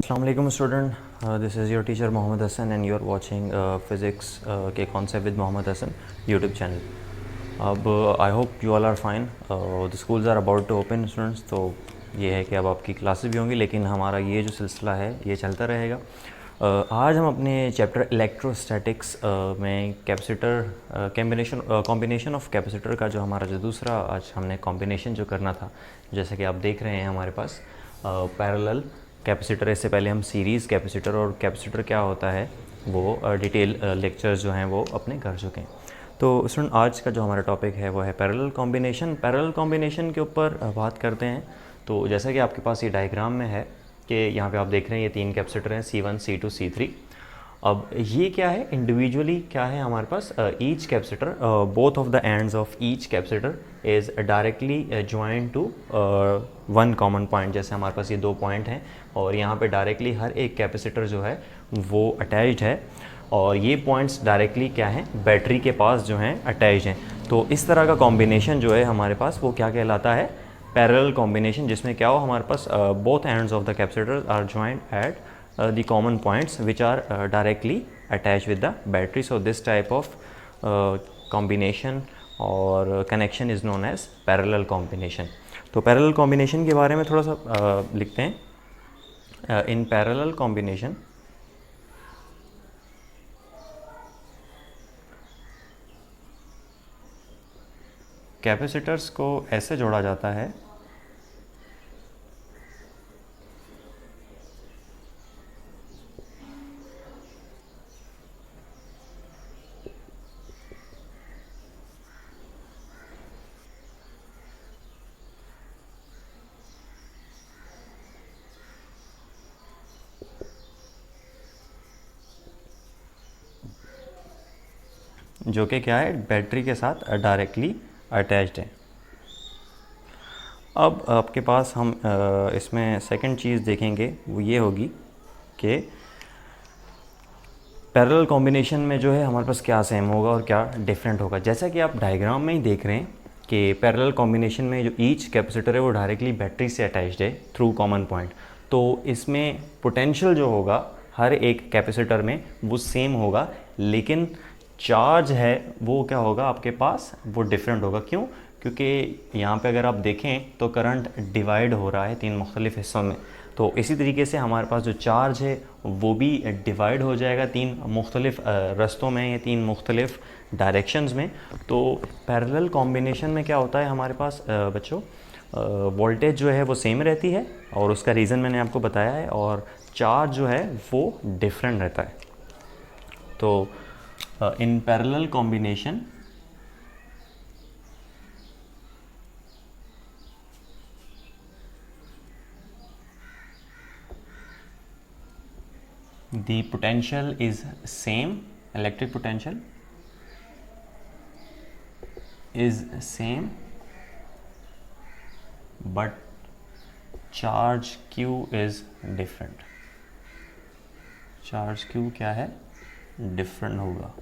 Assalamualaikum student, this is your teacher Mohammed Hassan and you are watching physics के concept with Mohammed Hassan YouTube channel. अब I hope you all are fine. The schools are about to open students, तो ये है कि अब आपकी classes भी होंगी, लेकिन हमारा ये जो सिलसिला है ये चलता रहेगा. आज हम अपने चैप्टर इलेक्ट्रोस्टैटिक्स में कैपेसिटर कॉम्बिनेशन ऑफ कैपेसिटर का जो हमारा जो दूसरा आज हमने कॉम्बिनेशन जो करना था, जैसे कि आप देख रहे हैं हमारे पास पैरेलल कैपेसिटर. इससे पहले हम सीरीज़ कैपेसिटर और कैपेसिटर क्या होता है वो डिटेल लेक्चर्स जो हैं वो अपने कर चुके हैं. तो स्टूडेंट आज का जो हमारा टॉपिक है वो है पैरेलल कॉम्बिनेशन. पैरेलल कॉम्बिनेशन के ऊपर बात करते हैं. तो जैसा कि आपके पास ये डायग्राम में है कि यहाँ पे आप देख रहे हैं ये 3 कैपेसिटर हैं C1, C2, C3. अब ये क्या है इंडिविजुअली क्या है हमारे पास, each capacitor, both of the ends of each capacitor is directly joint to one common point. जैसे हमारे पास ये 2 पॉइंट हैं और यहाँ पे डायरेक्टली हर एक कैपेसिटर जो है वो अटैच्ड है, और ये पॉइंट्स डायरेक्टली क्या हैं बैटरी के पास जो हैं अटैच्ड हैं. तो इस तरह का कॉम्बिनेशन जो है हमारे पास वो क्या कहलाता है, पैरेलल कॉम्बिनेशन, जिसमें क्या हो हमारे पास both ends of the capacitor are joint at the common points which are directly attached with the battery. So this type of combination or connection is known as parallel combination. तो parallel combination के बारे में थोड़ा सा लिखते हैं. In parallel combination capacitors को ऐसे जोड़ा जाता है जो कि क्या है बैटरी के साथ डायरेक्टली अटैच्ड है. अब आपके पास हम इसमें सेकंड चीज़ देखेंगे वो ये होगी कि पैरेलल कॉम्बिनेशन में जो है हमारे पास क्या सेम होगा और क्या डिफरेंट होगा. जैसा कि आप डायग्राम में ही देख रहे हैं कि पैरेलल कॉम्बिनेशन में जो ईच कैपेसिटर है वो डायरेक्टली बैटरी से अटैच्ड है थ्रू कॉमन पॉइंट. तो इसमें पोटेंशियल जो होगा हर एक कैपेसिटर में वो सेम होगा, लेकिन चार्ज है वो क्या होगा आपके पास वो डिफरेंट होगा. क्यों? क्योंकि यहाँ पे अगर आप देखें तो करंट डिवाइड हो रहा है 3 मुख्तलिफ हिस्सों में. तो इसी तरीके से हमारे पास जो चार्ज है वो भी डिवाइड हो जाएगा 3 मुख्तलिफ रस्तों में या 3 मुख्तलिफ डायरेक्शंस में. तो पैरेलल कॉम्बिनेशन में क्या होता है हमारे पास बच्चों, वोल्टेज जो है वो सेम रहती है और उसका रीज़न मैंने आपको बताया है, और चार्ज जो है वो डिफरेंट रहता है. तो in parallel combination the potential is same, electric potential is same, but charge Q is different. charge Q क्या है डिफरेंट होगा.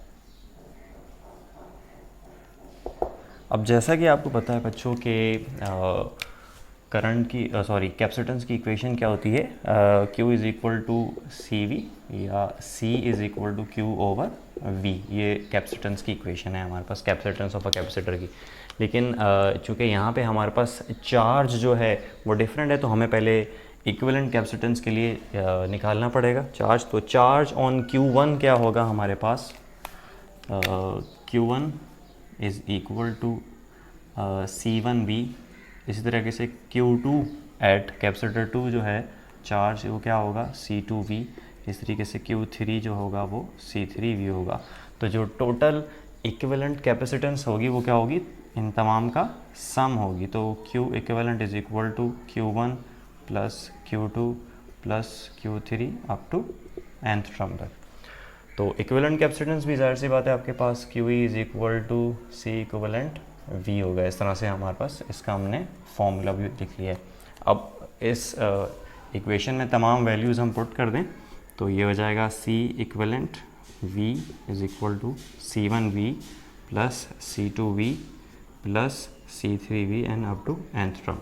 अब जैसा कि आपको पता है बच्चों के करंट की कैपेसिटेंस की इक्वेशन क्या होती है, Q is equal to C V या C is equal to Q over V. ये कैपेसिटेंस की इक्वेशन है हमारे पास, कैपेसिटेंस ऑफ अ कैपेसिटर की. लेकिन चूँकि यहाँ पे हमारे पास चार्ज जो है वो डिफरेंट है, तो हमें पहले इक्विवेलेंट कैपेसिटेंस के लिए निकालना पड़ेगा चार्ज. तो चार्ज ऑन Q1 क्या होगा हमारे पास, Q1 is equal to C1V. इसी तरीके से Q2 एट कैपेसिटर 2 जो है चार्ज वो क्या होगा C2V. इस तरीके से Q3 जो होगा वो C3V होगा. तो जो टोटल इक्विवेलेंट कैपेसिटेंस होगी वो क्या होगी, इन तमाम का सम होगी. तो Q equivalent is equal to Q1 plus Q2 plus Q3 up to nth term तक. तो इक्विवेलेंट कैपेसिटेंस भी जाहिर सी बात है आपके पास QE is equal to C equivalent V होगा. इस तरह से हमारे पास इसका हमने फॉर्मूला भी लिख लिया है. अब इस इक्वेशन में तमाम वैल्यूज़ हम पुट कर दें तो ये हो जाएगा C equivalent V is equal to C1V plus C2V plus C3V and up to nth term.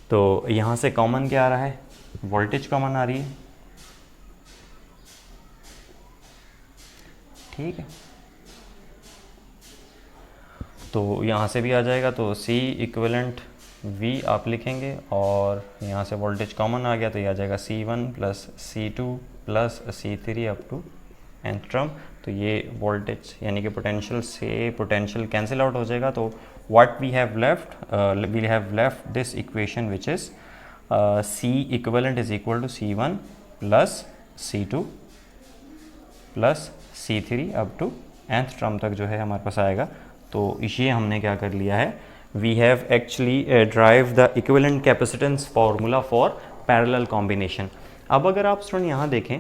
तो यहाँ से कॉमन क्या आ रहा है, वोल्टेज कॉमन आ रही है. ठीक है, तो यहाँ से भी आ जाएगा, तो C इक्विवेलेंट V आप लिखेंगे और यहाँ से वोल्टेज कॉमन आ गया तो ये आ जाएगा C1 plus C2 plus C3 up to nth term. तो ये वोल्टेज यानी कि पोटेंशियल से पोटेंशियल कैंसिल आउट हो जाएगा। तो what we have left this equation which is C equivalent is equal to C1 plus C2 plus C3 up to nth term तक जो है हमारे पास आएगा। तो इसे हमने क्या कर लिया है, we have actually derive the equivalent capacitance formula for parallel combination. अब अगर आप स्टूडेंट यहाँ देखें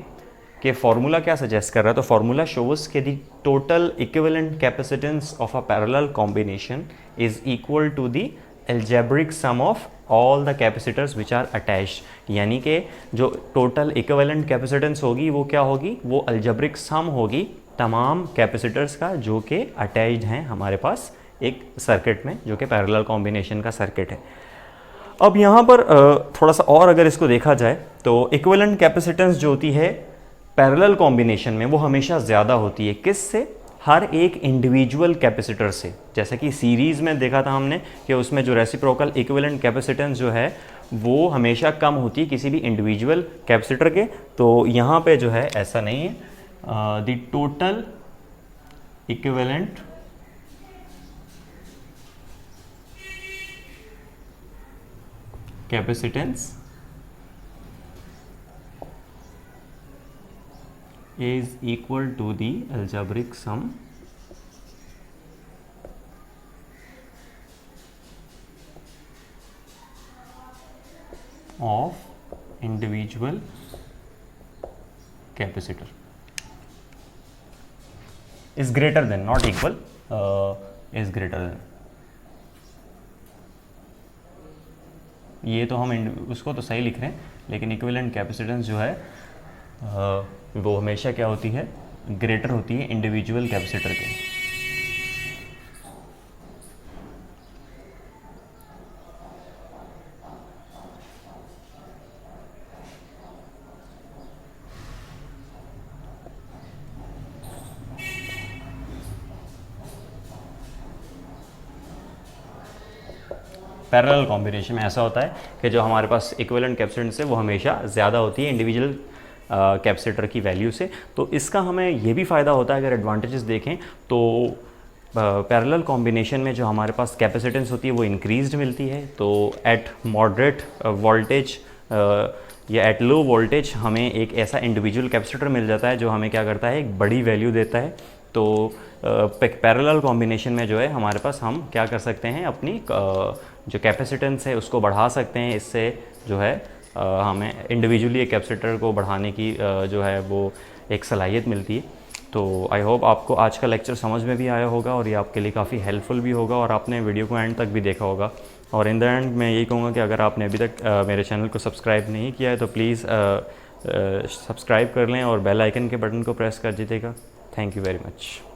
कि फार्मूला क्या सजेस्ट कर रहा है, तो फार्मूला शोज कि the total equivalent capacitance of a parallel combination is equal to the algebraic sum of all the capacitors which are attached. यानी कि जो टोटल इक्विवेलेंट कैपेसिटेंस होगी वो क्या होगी, वो अलजेब्रिक सम होगी तमाम कैपेसिटर्स का जो कि अटैच्ड हैं हमारे पास एक सर्किट में, जो कि पैरेलल कॉम्बिनेशन का सर्किट है। अब यहाँ पर थोड़ा सा और अगर इसको देखा जाए तो इक्विवेलेंट कैपेसिटेंस जो होती है पैरेलल कॉम्बिनेशन में वो हमेशा ज़्यादा होती है। किससे? हर एक इंडिविजुअल कैपेसिटर से। जैसे कि सीरीज़ में देखा था हमने कि उसमें जो रेसिप्रोकल इक्विवेलेंट कैपेसिटेंस जो है वो हमेशा कम होती है किसी भी इंडिविजुअल कैपेसिटर के। तो यहाँ पे जो है ऐसा नहीं है। The total equivalent capacitance is equal to the algebraic sum of individual capacitor is greater than, not equal, is greater than। ये तो हम उसको तो सही लिख रहे हैं, लेकिन इक्विवेलेंट कैपेसिटेंस जो है वो हमेशा क्या होती है, ग्रेटर होती है इंडिविजुअल कैपेसिटर के। पैरेलल कॉम्बिनेशन में ऐसा होता है कि जो हमारे पास इक्विवेलेंट कैपेसिटेंस है वो हमेशा ज़्यादा होती है इंडिविजुअल कैपेसिटर की वैल्यू से। तो इसका हमें ये भी फ़ायदा होता है, अगर एडवांटेजेस देखें तो पैरेलल कॉम्बिनेशन में जो हमारे पास कैपेसिटेंस होती है वो इंक्रीज्ड मिलती है। तो एट मॉडरेट वोल्टेज या एट लो वोल्टेज हमें एक ऐसा इंडिविजुअल कैपेसिटर मिल जाता है जो हमें क्या करता है, एक बड़ी वैल्यू देता है। तो पैरेलल कॉम्बिनेशन में जो है हमारे पास हम क्या कर सकते हैं, अपनी जो कैपेसिटेंस है उसको बढ़ा सकते हैं। इससे जो है हमें इंडिविजुअली एक कैपेसिटर को बढ़ाने की जो है वो एक सलाहियत मिलती है। तो आई होप आपको आज का लेक्चर समझ में भी आया होगा और ये आपके लिए काफ़ी हेल्पफुल भी होगा और आपने वीडियो को एंड तक भी देखा होगा। और इन द एंड मैं यही कहूँगा कि अगर आपने अभी तक मेरे चैनल को सब्सक्राइब नहीं किया है तो प्लीज़ सब्सक्राइब कर लें और बेल आइकन के बटन को प्रेस कर दीजिएगा। Thank you very much.